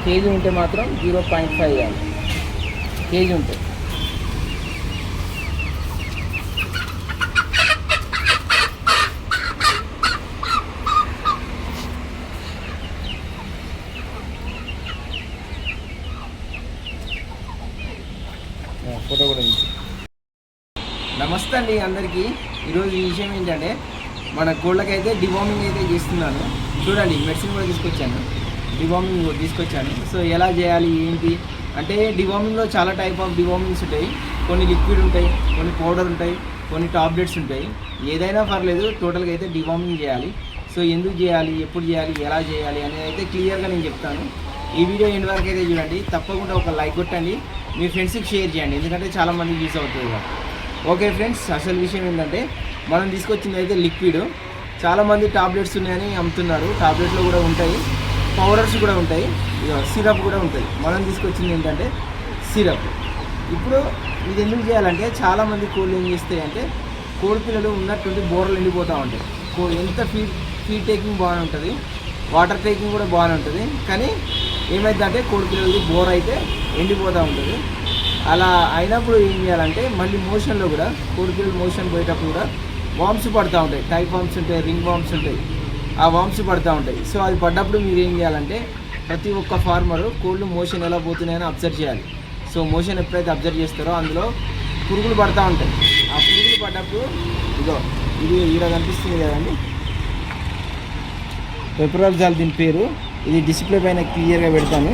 KG ఉంటే మాత్రం 0.5 వేయాలి. కేజీ ఉంటే ఫోటో కూడా ఉంది. నమస్తే అండి అందరికీ. ఈరోజు ఈ విషయం ఏంటంటే మన కోళ్ళకైతే డివార్మింగ్ అయితే చేస్తున్నాను. చూడండి, మెడిసిన్ కూడా తీసుకొచ్చాను. సో ఎలా చేయాలి ఏంటి అంటే, డివార్మింగ్లో చాలా టైప్ ఆఫ్ డివార్మింగ్స్ ఉంటాయి. కొన్ని లిక్విడ్ ఉంటాయి, కొన్ని పౌడర్ ఉంటాయి, కొన్ని టాబ్లెట్స్ ఉంటాయి. ఏదైనా పర్లేదు, టోటల్గా అయితే డివార్మింగ్ చేయాలి. సో ఎందుకు చేయాలి, ఎప్పుడు చేయాలి, ఎలా చేయాలి అనేది అయితే క్లియర్గా నేను చెప్తాను. ఈ వీడియో ఎండ్ వరకు అయితే చూడండి. తప్పకుండా ఒక లైక్ కొట్టండి, మీ ఫ్రెండ్స్కి షేర్ చేయండి, ఎందుకంటే చాలామందికి యూస్ అవుతుంది కదా. ఓకే ఫ్రెండ్స్, అసలు విషయం ఏంటంటే మనం తీసుకొచ్చింది అయితే లిక్విడ్. చాలామంది టాబ్లెట్స్ ఉన్నాయని అమ్ముతున్నారు. టాబ్లెట్లో కూడా ఉంటాయి, పౌడర్స్ కూడా ఉంటాయి, సిరప్ కూడా ఉంటుంది. మనం తీసుకొచ్చింది ఏంటంటే సిరప్. ఇప్పుడు ఇది ఎందుకు చేయాలంటే, చాలామంది కోళ్ళు ఏం చేస్తాయి అంటే, కోడి పిల్లలు ఉన్నట్టుండి బోర్లు ఎండిపోతూ ఉంటాయి. ఎంత ఫీడ్ టేకింగ్ బాగానే ఉంటుంది, వాటర్ టేకింగ్ కూడా బాగానే ఉంటుంది. కానీ ఏమైందంటే కోడి పిల్లలది బోర్ అయితే ఎండిపోతూ ఉంటుంది. అలా అయినప్పుడు ఏం చేయాలంటే, మళ్ళీ మోషన్లో కూడా కోడి పిల్లలు మోషన్ పోయేటప్పుడు కూడా వామ్స్ పడుతూ ఉంటాయి. టైప్ వామ్స్ ఉంటాయి, రింగ్ వామ్స్ ఉంటాయి. ఆ వామ్స్ పడుతూ ఉంటాయి. సో అది పడ్డప్పుడు మీరు ఏం చేయాలంటే, ప్రతి ఒక్క ఫార్మరు కోళ్ళు మోషన్ ఎలా పోతున్నాయని అబ్జర్వ్ చేయాలి. సో మోషన్ ఎప్పుడైతే అబ్జర్వ్ చేస్తారో అందులో పురుగులు పడుతూ ఉంటాయి. ఆ పురుగులు పడ్డప్పుడు ఇది ఈడ కనిపిస్తుంది కదండి, పెపరాక్సాల్ దీని పేరు. ఇది డిస్ప్లే పైన క్లియర్గా పెడతాను.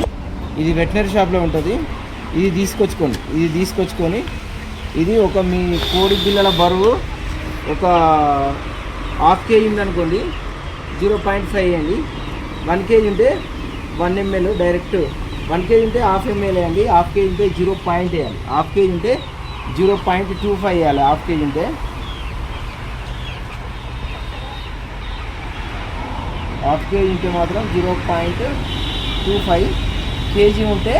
ఇది వెటనరీ షాప్లో ఉంటుంది. ఇది తీసుకొచ్చుకొని ఇది ఒక మీ కోడి పిల్లల బరువు ఒక 1/2 kg ఉందనుకోండి, 0.5 వేయండి. 1 kg ఉంటే 1 ml డైరెక్ట్. 1 kg ఉంటే 1/2 ml వేయండి. 1/2 kg ఉంటే 0. వేయాలి. 1/2 kg ఉంటే 0.25 వేయాలి. 1/2 kg ఉంటే 1/2 kg ఉంటే మాత్రం 0.25. kg ఉంటే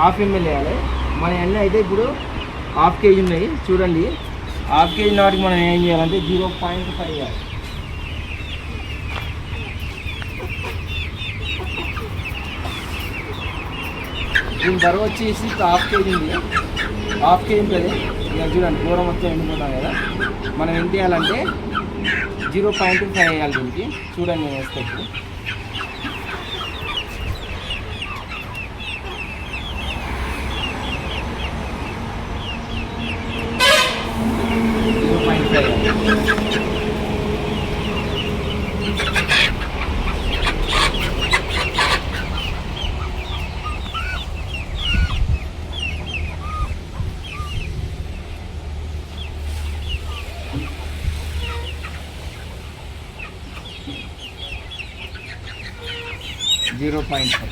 1/2 ml వేయాలి. మన అన్నీ అయితే ఇప్పుడు 1/2 kg ఉన్నాయి చూడండి. 1/2 kg నాటికి మనం ఏం చేయాలంటే 0.5 వేయాలి. దీని బరువు వచ్చేసి 1/2 kg ఉంది. 1/2 kg ఉంటుంది. ఇక చూడండి, కూర మొత్తం ఎండిపోతాం కదా. మనం ఏం చేయాలంటే 0.5 వేయాలి దీనికి. చూడండి, నేను వేస్తే ఇప్పుడు 0.5.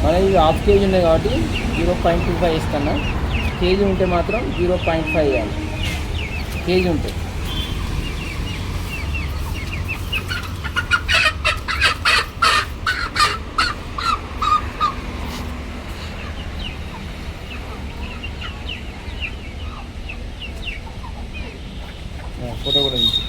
మన ఇది 1/2 kg ఉన్నాయి కాబట్టి 0.25 ఇస్తాను. కేజీ ఉంటే మాత్రం 0.5 వేయాలి. కేజీ ఉంటే ఫోటో కూడా ఉంది.